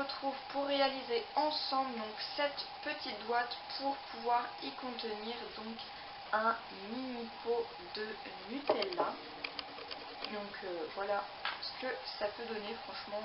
retrouve pour réaliser ensemble donc cette petite boîte pour pouvoir y contenir donc un mini pot de Nutella. Donc voilà ce que ça peut donner. Franchement,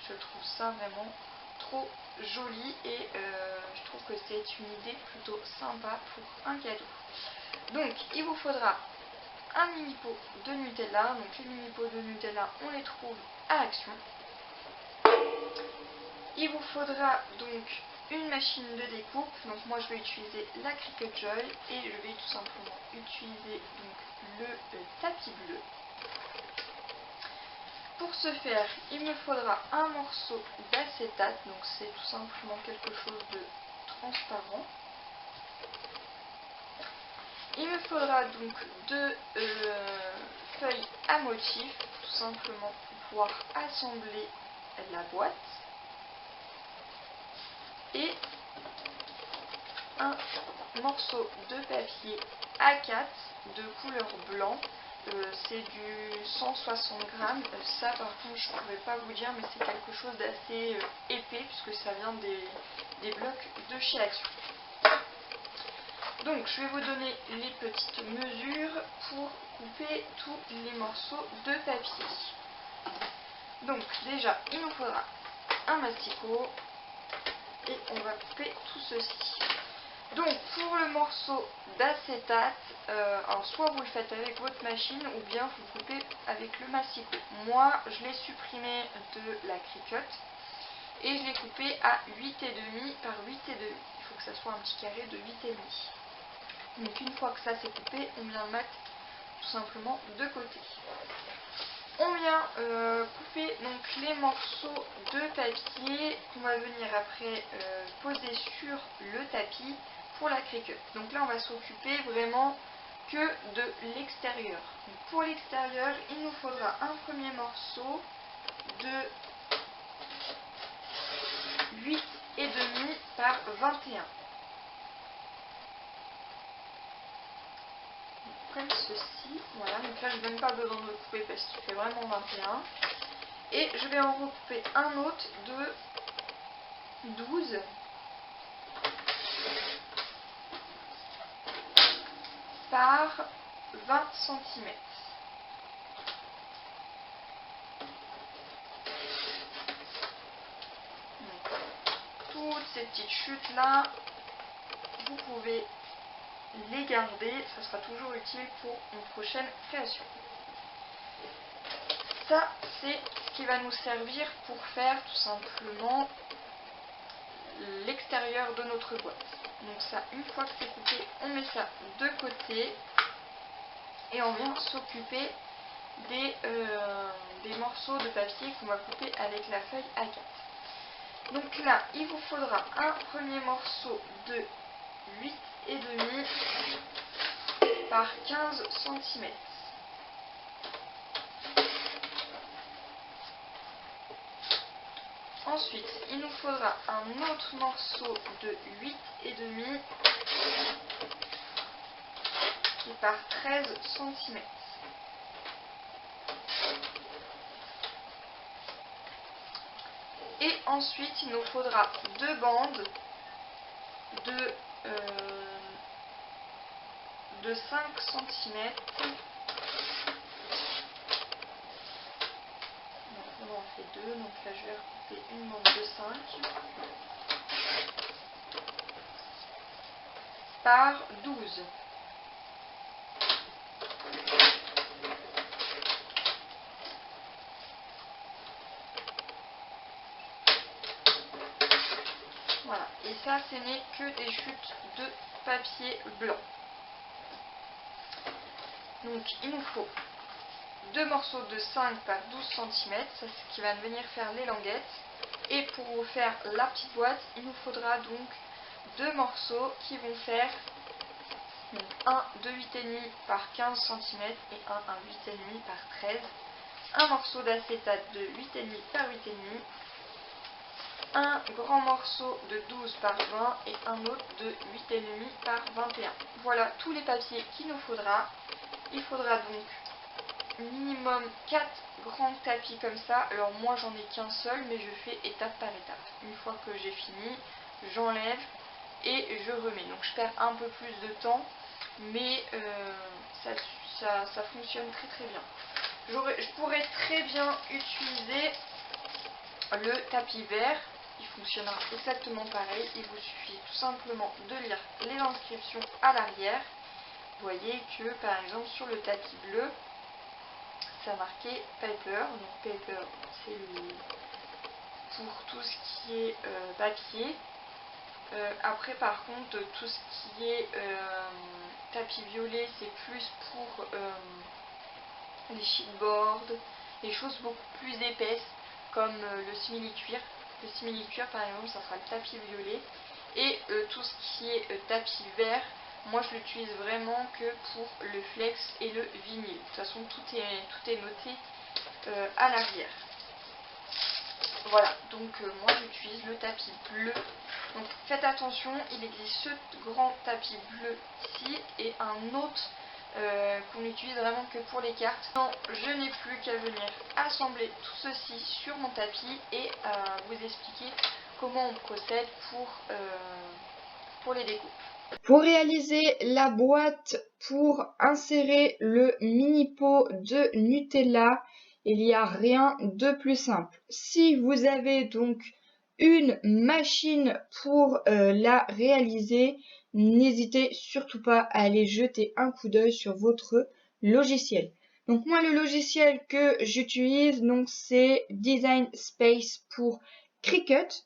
je trouve ça vraiment trop joli et je trouve que c'est une idée plutôt sympa pour un cadeau. Donc il vous faudra un mini pot de Nutella. Donc les mini pots de Nutella, on les trouve à Action. Il vous faudra donc une machine de découpe. Donc moi je vais utiliser la Cricut Joy et je vais tout simplement utiliser donc le tapis bleu. Pour ce faire, il me faudra un morceau d'acétate, donc c'est tout simplement quelque chose de transparent. Il me faudra donc deux feuilles à motif, tout simplement pour pouvoir assembler la boîte. Et un morceau de papier A4 de couleur blanc. C'est du 160 grammes. Ça par contre je ne pourrais pas vous dire, mais c'est quelque chose d'assez épais puisque ça vient des blocs de chez Action. Donc je vais vous donner les petites mesures pour couper tous les morceaux de papier. Donc déjà il nous faudra un masticot et on va couper tout ceci. Donc pour le morceau d'acétate, alors soit vous le faites avec votre machine ou bien vous coupez avec le masticot. Moi je l'ai supprimé de la Cricut et je l'ai coupé à 8,5 par 8,5. Il faut que ça soit un petit carré de 8,5. Donc une fois que ça c'est coupé, on vient le mettre tout simplement de côté. On vient couper donc les morceaux de papier qu'on va venir après poser sur le tapis pour la Cricut. Donc là on va s'occuper vraiment que de l'extérieur. Pour l'extérieur, il nous faudra un premier morceau de 8,5 par 21. Comme ceci, voilà, donc là je n'ai même pas besoin de le couper parce qu'il fait vraiment 21. Et je vais en recouper un autre de 12 par 20 cm. Toutes ces petites chutes là, vous pouvez les garder, ça sera toujours utile pour une prochaine création. Ça c'est ce qui va nous servir pour faire tout simplement l'extérieur de notre boîte. Donc ça, une fois que c'est coupé, on met ça de côté et on vient s'occuper des morceaux de papier qu'on va couper avec la feuille A4. Donc là, il vous faudra un premier morceau de 8,5 par 15 cm. Ensuite, il nous faudra un autre morceau de 8,5 par 13 cm. Et ensuite, il nous faudra deux bandes de 5 cm. On en fait deux, donc là je vais recouper une bande de 5 par 12. Voilà, et ça ce n'est que des chutes de papier blanc. Donc il nous faut deux morceaux de 5 par 12 cm, ça c'est ce qui va venir faire les languettes. Et pour vous faire la petite boîte, il nous faudra donc deux morceaux qui vont faire donc un de 8,5 par 15 cm et un à 8,5 par 13. Un morceau d'acétate de 8,5 par 8,5. Un grand morceau de 12 par 20 et un autre de 8,5 par 21. Voilà tous les papiers qu'il nous faudra. Il faudra donc minimum 4 grands tapis comme ça. Alors moi j'en ai qu'un seul, mais je fais étape par étape. Une fois que j'ai fini, j'enlève et je remets. Donc je perds un peu plus de temps, mais ça fonctionne très bien. Je pourrais très bien utiliser le tapis vert. Il fonctionnera exactement pareil. Il vous suffit tout simplement de lire les inscriptions à l'arrière. Vous voyez que par exemple sur le tapis bleu, ça marqué paper. Donc paper, c'est pour tout ce qui est papier. Après par contre tout ce qui est tapis violet, c'est plus pour les sheetboards, les choses beaucoup plus épaisses comme le simili-cuir. Le simili-cuir par exemple, ça sera le tapis violet. Et tout ce qui est tapis vert, moi je l'utilise vraiment que pour le flex et le vinyle. De toute façon tout est noté à l'arrière. Voilà, donc moi j'utilise le tapis bleu. Donc faites attention, il existe ce grand tapis bleu ici et un autre qu'on utilise vraiment que pour les cartes. Non, je n'ai plus qu'à venir assembler tout ceci sur mon tapis et vous expliquer comment on procède pour les découpes. Pour réaliser la boîte pour insérer le mini pot de Nutella, il n'y a rien de plus simple. Si vous avez donc une machine pour la réaliser, n'hésitez surtout pas à aller jeter un coup d'œil sur votre logiciel. Donc moi le logiciel que j'utilise, donc c'est Design Space pour Cricut.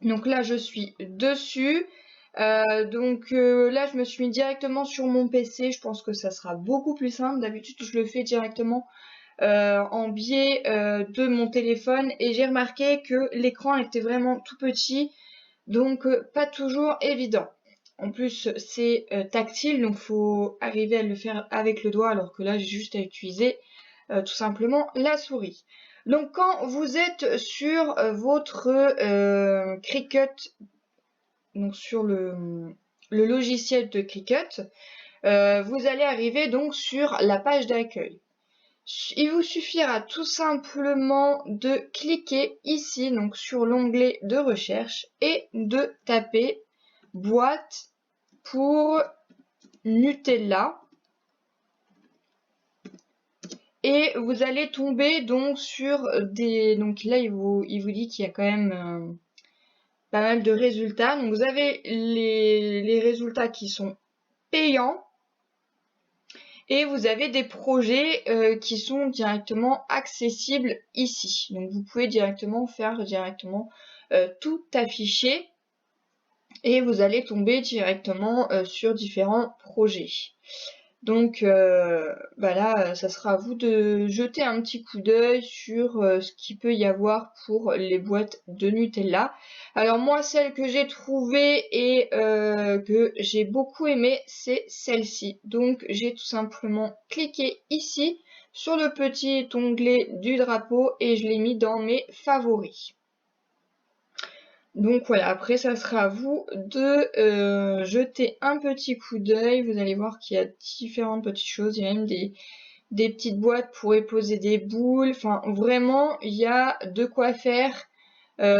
Donc là je suis dessus. Là je me suis mis directement sur mon PC. Je pense que ça sera beaucoup plus simple. D'habitude je le fais directement en biais de mon téléphone et j'ai remarqué que l'écran était vraiment tout petit, donc pas toujours évident. En plus c'est tactile, donc faut arriver à le faire avec le doigt, alors que là j'ai juste à utiliser tout simplement la souris. Donc quand vous êtes sur votre Cricut, donc sur le logiciel de Cricut, vous allez arriver donc sur la page d'accueil. Il vous suffira tout simplement de cliquer ici, donc sur l'onglet de recherche, et de taper boîte pour Nutella. Et vous allez tomber donc sur des... Donc là, il vous dit qu'il y a quand même pas mal de résultats. Donc vous avez les résultats qui sont payants. Et vous avez des projets qui sont directement accessibles ici. Donc vous pouvez directement faire tout afficher et vous allez tomber directement sur différents projets. Donc là, ça sera à vous de jeter un petit coup d'œil sur ce qu'il peut y avoir pour les boîtes de Nutella. Alors moi, celle que j'ai trouvée et que j'ai beaucoup aimée, c'est celle-ci. Donc j'ai tout simplement cliqué ici sur le petit onglet du drapeau et je l'ai mis dans mes favoris. Donc voilà, après ça sera à vous de jeter un petit coup d'œil. Vous allez voir qu'il y a différentes petites choses. Il y a même des petites boîtes pour y poser des boules. Enfin vraiment, il y a de quoi faire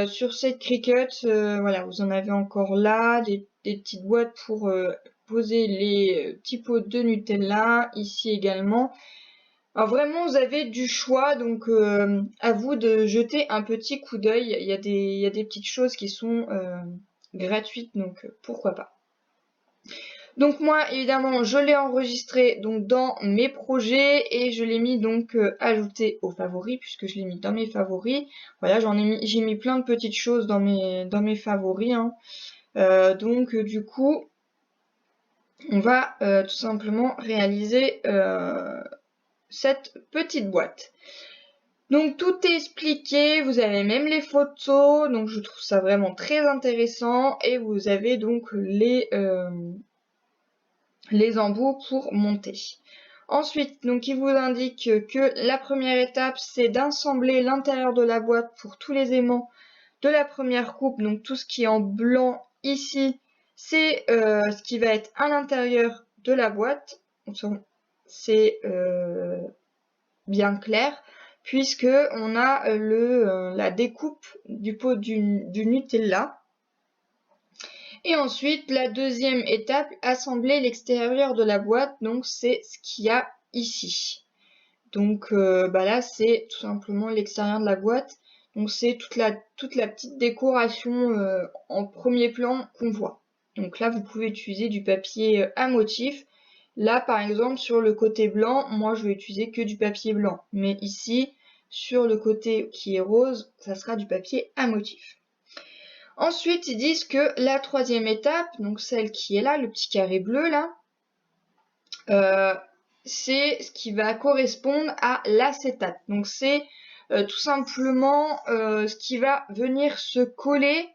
sur cette Cricut. Voilà, vous en avez encore là, des petites boîtes pour poser les petits pots de Nutella. Ici également. Alors vraiment, vous avez du choix, donc à vous de jeter un petit coup d'œil. Il y a des petites choses qui sont gratuites, donc pourquoi pas. Donc moi, évidemment, je l'ai enregistré donc dans mes projets et je l'ai mis donc ajouté aux favoris, puisque je l'ai mis dans mes favoris. Voilà, j'ai mis plein de petites choses dans mes favoris. Hein. Du coup, on va tout simplement réaliser cette petite boîte. Donc tout est expliqué, vous avez même les photos, donc je trouve ça vraiment très intéressant et vous avez donc les embouts pour monter. Ensuite, donc il vous indique que la première étape c'est d'assembler l'intérieur de la boîte pour tous les aimants de la première coupe, donc tout ce qui est en blanc ici, c'est ce qui va être à l'intérieur de la boîte. C'est bien clair, puisque on a la découpe du pot du Nutella. Et ensuite, la deuxième étape, assembler l'extérieur de la boîte. Donc, c'est ce qu'il y a ici. Donc, là, c'est tout simplement l'extérieur de la boîte. Donc, c'est toute la petite décoration en premier plan qu'on voit. Donc là, vous pouvez utiliser du papier à motif. Là, par exemple, sur le côté blanc, moi, je vais utiliser que du papier blanc. Mais ici, sur le côté qui est rose, ça sera du papier à motif. Ensuite, ils disent que la troisième étape, donc celle qui est là, le petit carré bleu là, c'est ce qui va correspondre à l'acétate. Donc c'est tout simplement ce qui va venir se coller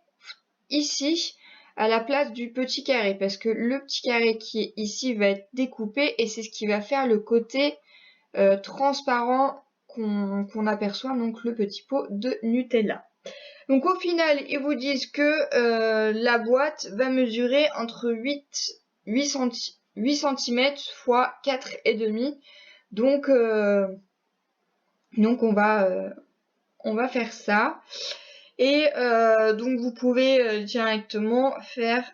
ici à la place du petit carré, parce que le petit carré qui est ici va être découpé et c'est ce qui va faire le côté transparent qu'on aperçoit, donc le petit pot de Nutella. Donc au final, ils vous disent que la boîte va mesurer entre 8 cm x 4,5. Donc on va faire ça. Et donc vous pouvez directement faire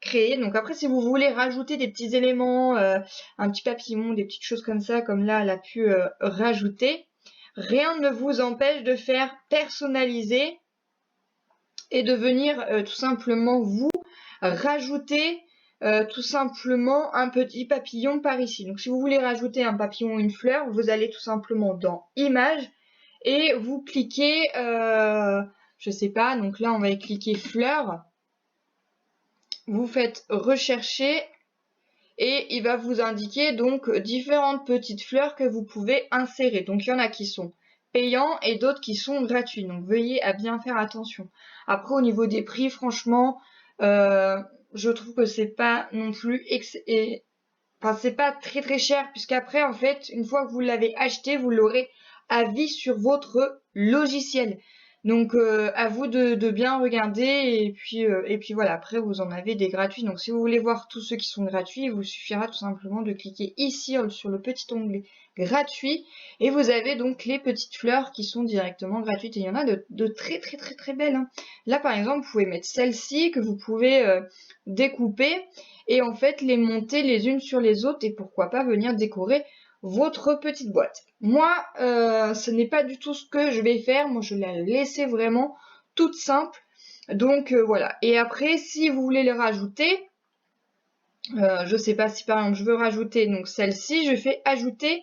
créer. Donc après, si vous voulez rajouter des petits éléments, un petit papillon, des petites choses comme ça, comme là elle a pu rajouter, rien ne vous empêche de faire personnaliser et de venir tout simplement vous rajouter tout simplement un petit papillon par ici. Donc si vous voulez rajouter un papillon ou une fleur, vous allez tout simplement dans Images et vous cliquez, je sais pas, donc là on va cliquer fleur. Vous faites rechercher et il va vous indiquer donc différentes petites fleurs que vous pouvez insérer. Donc il y en a qui sont payants et d'autres qui sont gratuits. Donc veuillez à bien faire attention. Après au niveau des prix, franchement, je trouve que c'est pas non plus c'est pas très très cher, puisqu'après en fait une fois que vous l'avez acheté, vous l'aurez à vie sur votre logiciel. Donc à vous de bien regarder et puis voilà, après vous en avez des gratuits. Donc si vous voulez voir tous ceux qui sont gratuits, il vous suffira tout simplement de cliquer ici sur le petit onglet gratuit et vous avez donc les petites fleurs qui sont directement gratuites et il y en a de très très très très belles, hein. Là par exemple vous pouvez mettre celle-ci que vous pouvez découper et en fait les monter les unes sur les autres et pourquoi pas venir décorer votre petite boîte. Moi, ce n'est pas du tout ce que je vais faire. Moi, je l'ai laissée vraiment toute simple. Donc, voilà. Et après, si vous voulez les rajouter, je sais pas si par exemple je veux rajouter donc celle-ci, je fais ajouter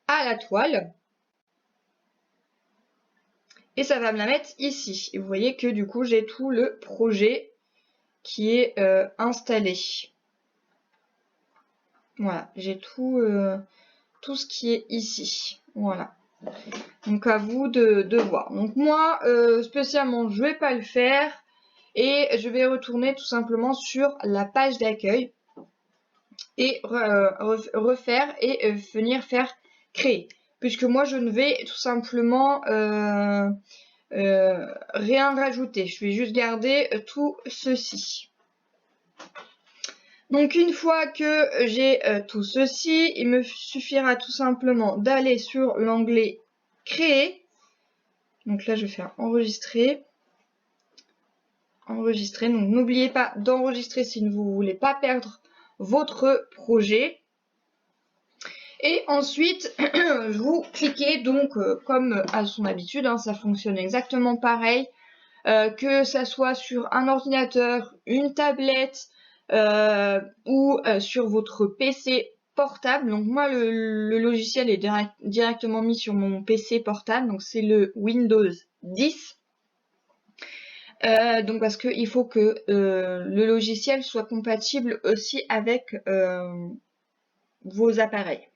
à la toile. Et ça va me la mettre ici. Et vous voyez que du coup, j'ai tout le projet qui est installé. Voilà, j'ai tout ce qui est ici. Voilà. Donc à vous de voir. Donc moi, spécialement, je vais pas le faire. Et je vais retourner tout simplement sur la page d'accueil. Et refaire et venir faire créer. Puisque moi, je ne vais tout simplement rien rajouter. Je vais juste garder tout ceci. Donc une fois que j'ai tout ceci, il me suffira tout simplement d'aller sur l'onglet créer. Donc là je vais faire enregistrer. Enregistrer. Donc n'oubliez pas d'enregistrer si vous ne voulez pas perdre votre projet. Et ensuite vous cliquez donc comme à son habitude, hein, ça fonctionne exactement pareil. Que ça soit sur un ordinateur, une tablette ou sur votre PC portable. Donc moi le logiciel est directement mis sur mon PC portable, donc c'est le Windows 10. Donc parce qu'il faut que le logiciel soit compatible aussi avec vos appareils.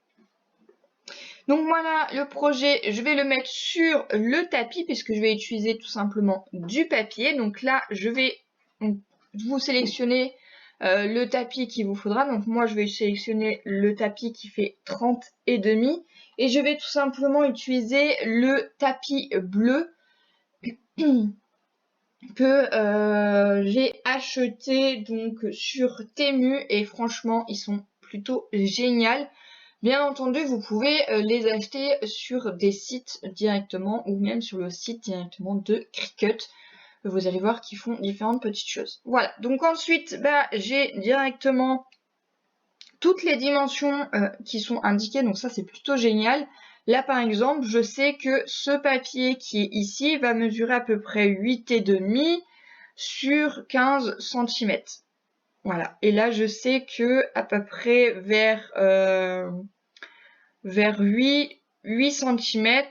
Donc voilà, le projet, je vais le mettre sur le tapis puisque je vais utiliser tout simplement du papier. Donc là, je vais vous sélectionner le tapis qu'il vous faudra. Donc moi, je vais sélectionner le tapis qui fait 30,5 et je vais tout simplement utiliser le tapis bleu que j'ai acheté donc sur Temu et franchement, ils sont plutôt géniaux. Bien entendu, vous pouvez les acheter sur des sites directement ou même sur le site directement de Cricut. Vous allez voir qu'ils font différentes petites choses. Voilà, donc ensuite, j'ai directement toutes les dimensions qui sont indiquées, donc ça c'est plutôt génial. Là par exemple, je sais que ce papier qui est ici va mesurer à peu près 8,5 sur 15 cm. Voilà, et là je sais que à peu près vers 8 cm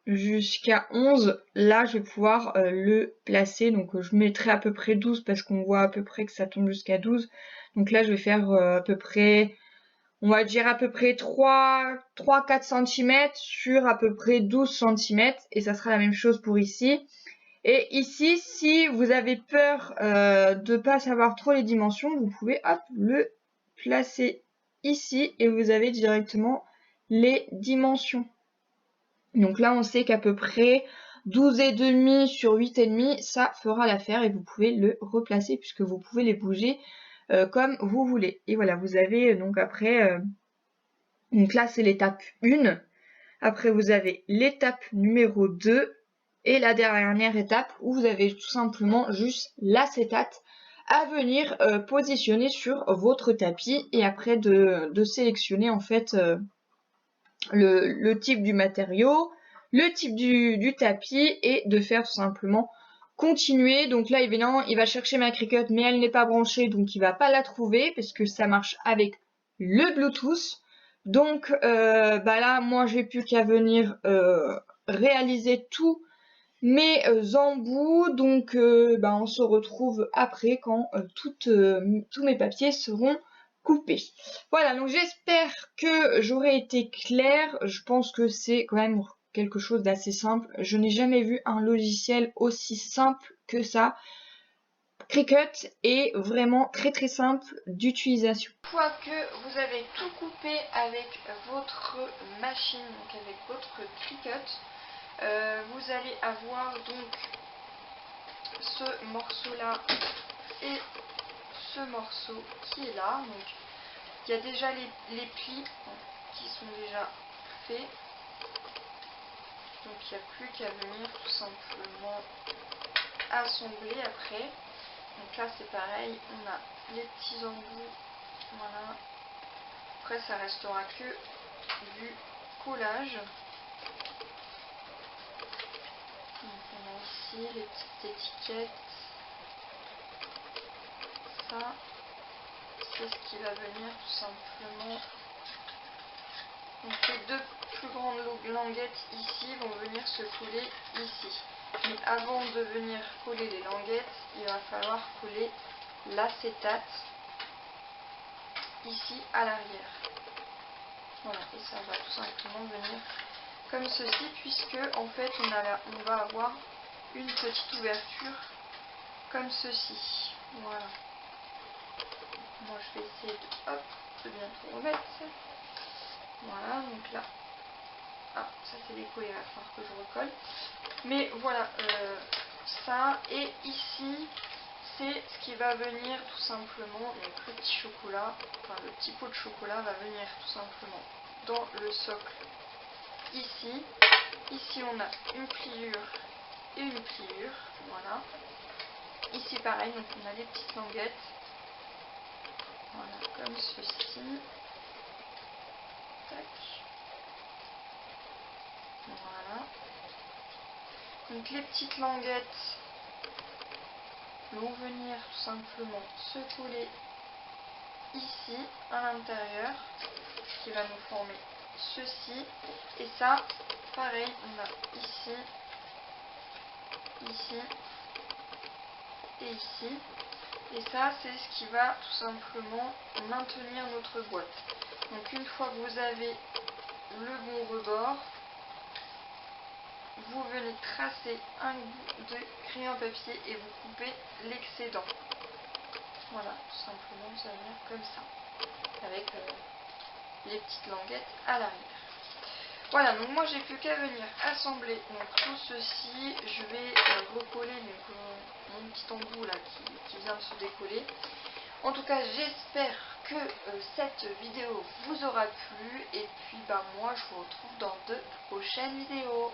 jusqu'à 11, là je vais pouvoir le placer. Donc je mettrai à peu près 12 parce qu'on voit à peu près que ça tombe jusqu'à 12. Donc là je vais faire à peu près, on va dire à peu près 3-4 cm sur à peu près 12 cm. Et ça sera la même chose pour ici. Et ici, si vous avez peur de pas savoir trop les dimensions, vous pouvez le placer ici et vous avez directement les dimensions. Donc là, on sait qu'à peu près 12,5 sur 8,5, ça fera l'affaire et vous pouvez le replacer puisque vous pouvez les bouger comme vous voulez. Et voilà, vous avez donc après, donc là c'est l'étape 1. Après vous avez l'étape numéro 2 et la dernière étape où vous avez tout simplement juste l'acétate à venir positionner sur votre tapis et après de sélectionner en fait le type du matériau, le type du tapis et de faire tout simplement continuer. Donc là évidemment il va chercher ma Cricut mais elle n'est pas branchée donc il va pas la trouver parce que ça marche avec le Bluetooth. Donc là moi j'ai plus qu'à venir réaliser tous mes embouts. Donc on se retrouve après quand tous mes papiers seront coupés. Voilà, donc j'espère que j'aurai été claire. Je pense que c'est quand même quelque chose d'assez simple. Je n'ai jamais vu un logiciel aussi simple que ça. Cricut est vraiment très très simple d'utilisation. Une fois que vous avez tout coupé avec votre machine, donc avec votre Cricut, vous allez avoir donc ce morceau là et ce morceau qui est là. Donc il y a déjà les plis qui sont déjà faits, donc il n'y a plus qu'à venir tout simplement assembler après. Donc là c'est pareil, on a les petits embouts, voilà. Après ça restera que du collage. Donc on a ici les petites étiquettes. Ça, c'est ce qui va venir tout simplement. Donc les deux plus grandes languettes ici vont venir se coller ici. Mais avant de venir coller les languettes, il va falloir coller l'acétate ici à l'arrière. Voilà, et ça va tout simplement venir comme ceci, puisque en fait on va avoir une petite ouverture comme ceci. Voilà. Moi je vais essayer de bien tout remettre. Voilà, donc là, ça c'est décollé, il va falloir que je recolle. Mais voilà, ça, et ici, c'est ce qui va venir tout simplement, donc le petit chocolat, enfin le petit pot de chocolat va venir tout simplement dans le socle ici. Ici on a une pliure et une pliure, voilà. Ici pareil, donc on a les petites languettes, voilà, comme ceci. Tac. Voilà. Donc les petites languettes vont venir tout simplement se coller ici à l'intérieur, ce qui va nous former ceci. Et ça, pareil, on a ici, ici et ici. Et ça, c'est ce qui va tout simplement maintenir notre boîte. Donc une fois que vous avez le bon rebord, vous venez tracer un bout de crayon à papier et vous coupez l'excédent. Voilà, tout simplement, ça va venir comme ça, avec les petites languettes à l'arrière. Voilà, donc moi j'ai plus qu'à venir assembler donc, tout ceci. Je vais recoller donc, mon petit embout là qui vient de se décoller. En tout cas, j'espère que cette vidéo vous aura plu. Et puis, moi, je vous retrouve dans de prochaines vidéos.